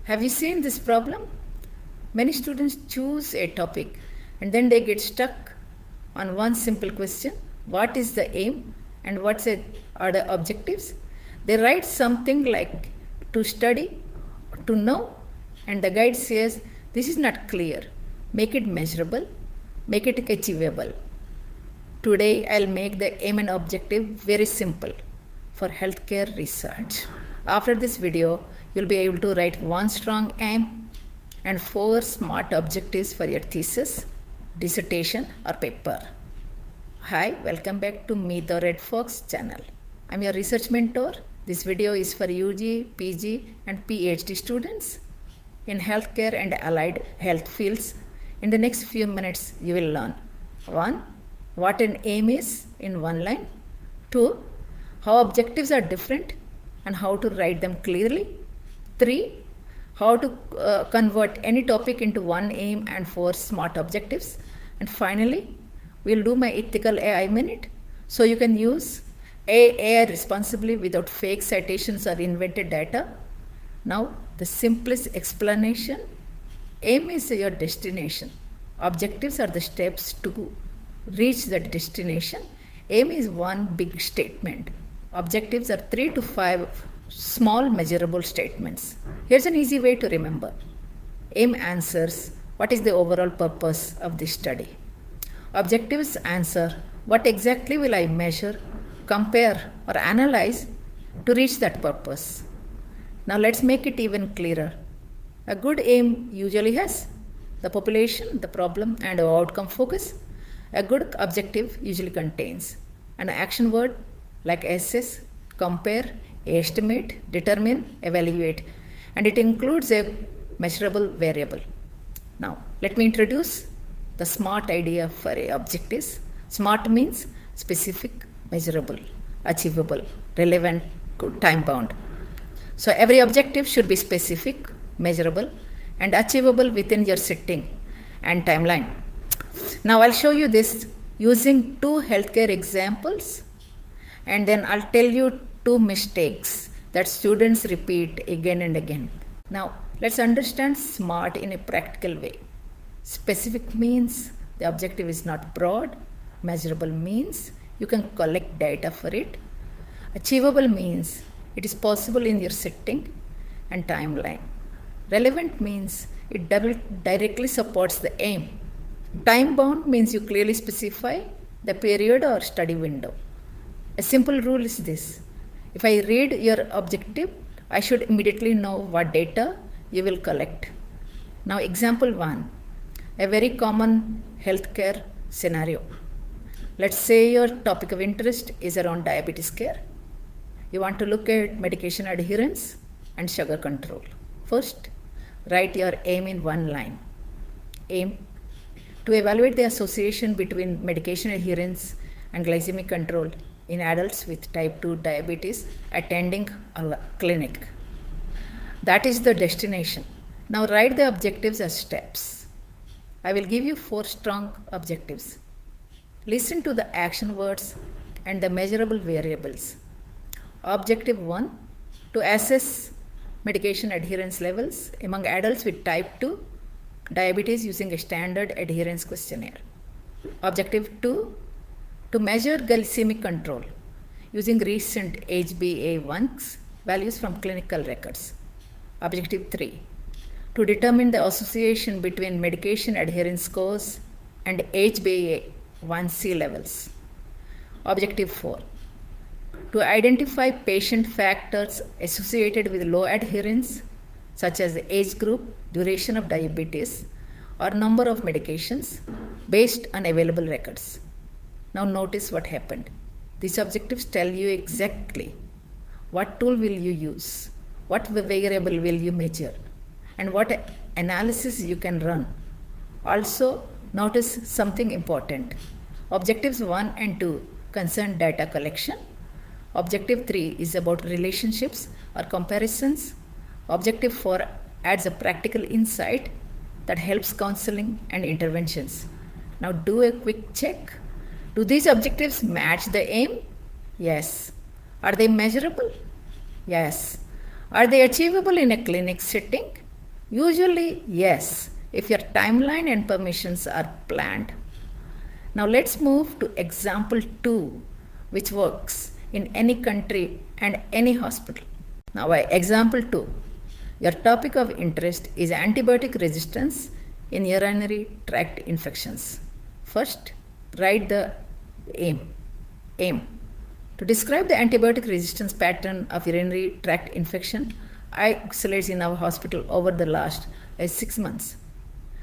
Have you seen this problem? Many students choose a topic and then they get stuck on one simple question: what is the aim and are the objectives? They write something like to study, to know, and the guide says this is not clear. Make it measurable, make it achievable. Today I'll make the aim and objective very simple for healthcare research. After this video, you'll be able to write one strong aim and 4 smart objectives for your thesis, dissertation, or paper. Hi, welcome back to Me the Red Fox channel. I'm your research mentor. This video is for UG, PG, and PhD students in healthcare and allied health fields. In the next few minutes, you will learn 1. What an aim is in one line. 2. How objectives are different and how to write them clearly. 3. How to convert any topic into one aim and 4 smart objectives. And finally, we'll do my ethical AI minute so you can use AI responsibly without fake citations or invented data. Now, the simplest explanation: aim is your destination. Objectives are the steps to reach that destination. Aim is one big statement. Objectives are 3 to 5 small measurable statements. Here's an easy way to remember. Aim answers what is the overall purpose of this study. Objectives answer what exactly will I measure, compare, or analyze to reach that purpose. Now let's make it even clearer. A good aim usually has the population, the problem, and outcome focus. A good objective usually contains an action word like assess, compare, estimate, determine, evaluate, and it includes a measurable variable. Now, let me introduce the SMART idea for objectives. SMART means specific, measurable, achievable, relevant, time bound. So, every objective should be specific, measurable, and achievable within your setting and timeline. Now I'll show you this using 2 healthcare examples, and then I'll tell you 2 mistakes that students repeat again and again. Now let's understand SMART in a practical way. Specific means the objective is not broad. Measurable means you can collect data for it. Achievable means it is possible in your setting and timeline. Relevant means it directly supports the aim. Time bound means you clearly specify the period or study window. A simple rule is this: if I read your objective, I should immediately know what data you will collect. Now, example 1, a very common healthcare scenario. Let's say your topic of interest is around diabetes care. You want to look at medication adherence and sugar control. First, write your aim in one line. Aim: to evaluate the association between medication adherence and glycemic control in adults with type 2 diabetes attending a clinic. That is the destination. Now write the objectives as steps. I will give you 4 strong objectives. Listen to the action words and the measurable variables. Objective 1: to assess medication adherence levels among adults with type 2 diabetes using a standard adherence questionnaire. Objective 2: to measure glycemic control using recent HbA1c values from clinical records. Objective 3: to determine the association between medication adherence scores and HbA1c levels. Objective 4: to identify patient factors associated with low adherence, such as age group, duration of diabetes, or number of medications based on available records. Now notice what happened. These objectives tell you exactly what tool will you use, what variable will you measure, and what analysis you can run. Also, notice something important. Objectives 1 and 2 concern data collection. Objective 3 is about relationships or comparisons. Objective 4 adds a practical insight that helps counseling and interventions. Now do a quick check. Do these objectives match the aim? Yes. Are they measurable? Yes. Are they achievable in a clinic setting? Usually, yes, if your timeline and permissions are planned. Now let's move to example 2, which works in any country and any hospital. Now, example 2. Your topic of interest is antibiotic resistance in urinary tract infections. First, write the aim. Aim. To describe the antibiotic resistance pattern of urinary tract infection, isolates in our hospital over the last 6 months.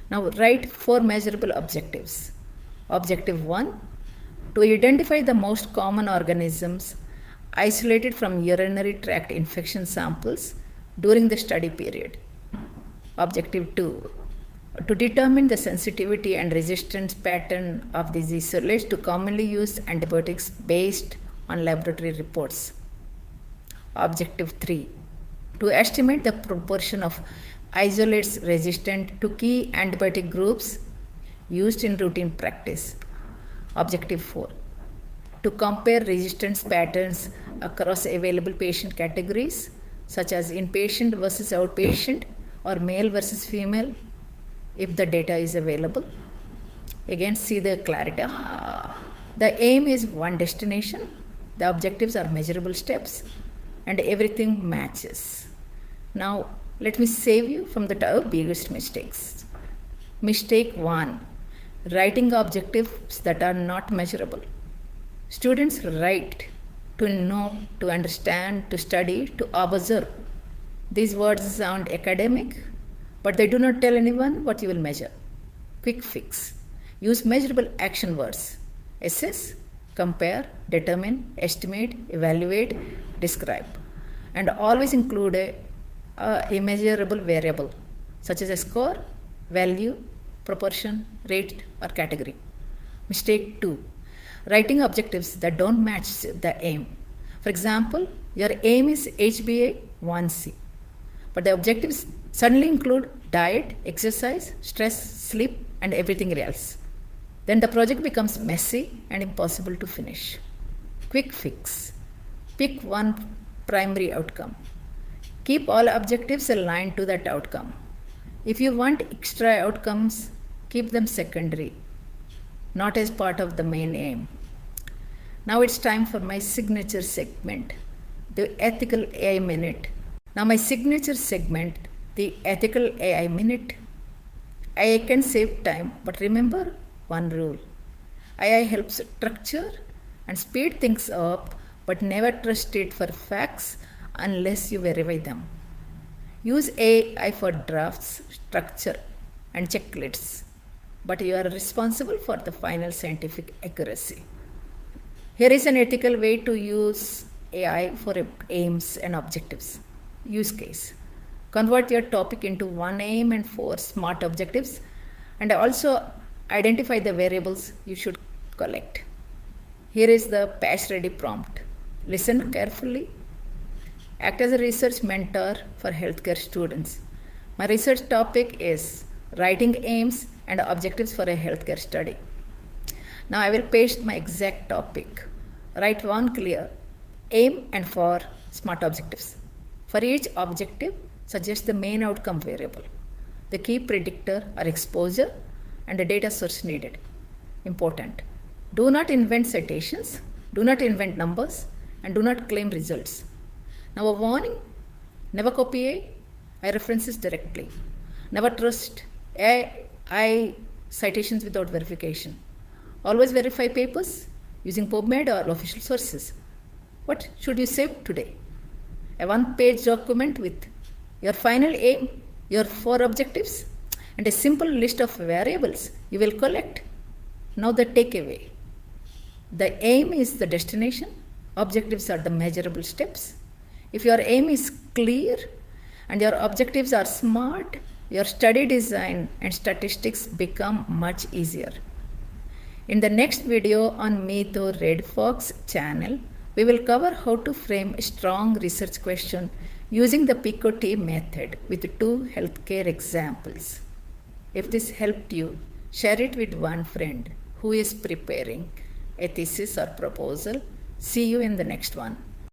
Now, write 4 measurable objectives. Objective 1, to identify the most common organisms isolated from urinary tract infection samples during the study period. Objective 2, to determine the sensitivity and resistance pattern of these isolates to commonly used antibiotics based on laboratory reports. Objective 3, to estimate the proportion of isolates resistant to key antibiotic groups used in routine practice. Objective 4, to compare resistance patterns across available patient categories such as inpatient versus outpatient or male versus female if the data is available. Again, see the clarity. The aim is one destination, the objectives are measurable steps, and everything matches. Now, let me save you from the biggest mistakes. Mistake 1, writing objectives that are not measurable. Students write to know, to understand, to study, to observe. These words sound academic, but they do not tell anyone what you will measure. Quick fix. Use measurable action words. Assess, compare, determine, estimate, evaluate, describe. And always include a measurable variable such as a score, value, proportion, rate, or category. Mistake 2, writing objectives that don't match the aim. For example, your aim is HbA1c, but the objectives suddenly include diet, exercise, stress, sleep, and everything else. Then the project becomes messy and impossible to finish. Quick fix. Pick one primary outcome. Keep all objectives aligned to that outcome. If you want extra outcomes, keep them secondary, not as part of the main aim. Now it's time for my signature segment, the Ethical AI Minute. Now my signature segment, the Ethical AI Minute. AI can save time, but remember one rule. AI helps structure and speed things up, but never trust it for facts unless you verify them. Use AI for drafts, structure, and checklists, but you are responsible for the final scientific accuracy. Here is an ethical way to use AI for aims and objectives. Use case. Convert your topic into one aim and 4 smart objectives, and also identify the variables you should collect. Here is the patch ready prompt. Listen carefully. Act as a research mentor for healthcare students. My research topic is writing aims and objectives for a healthcare study. Now I will paste my exact topic. Write one clear aim and 4 smart objectives. For each objective, suggest the main outcome variable, the key predictor or exposure, and the data source needed. Important. Do not invent citations, do not invent numbers, and do not claim results. Now a warning, never copy AI references directly. Never trust AI citations without verification. Always verify papers using PubMed or official sources. What should you save today? A one-page document with your final aim, your 4 objectives, and a simple list of variables you will collect. Now the takeaway. The aim is the destination, objectives are the measurable steps. If your aim is clear and your objectives are smart, your study design and statistics become much easier. In the next video on Meetho Red Fox channel, we will cover how to frame a strong research question using the PICO-T method with 2 healthcare examples. If this helped you, share it with one friend who is preparing a thesis or proposal. See you in the next one.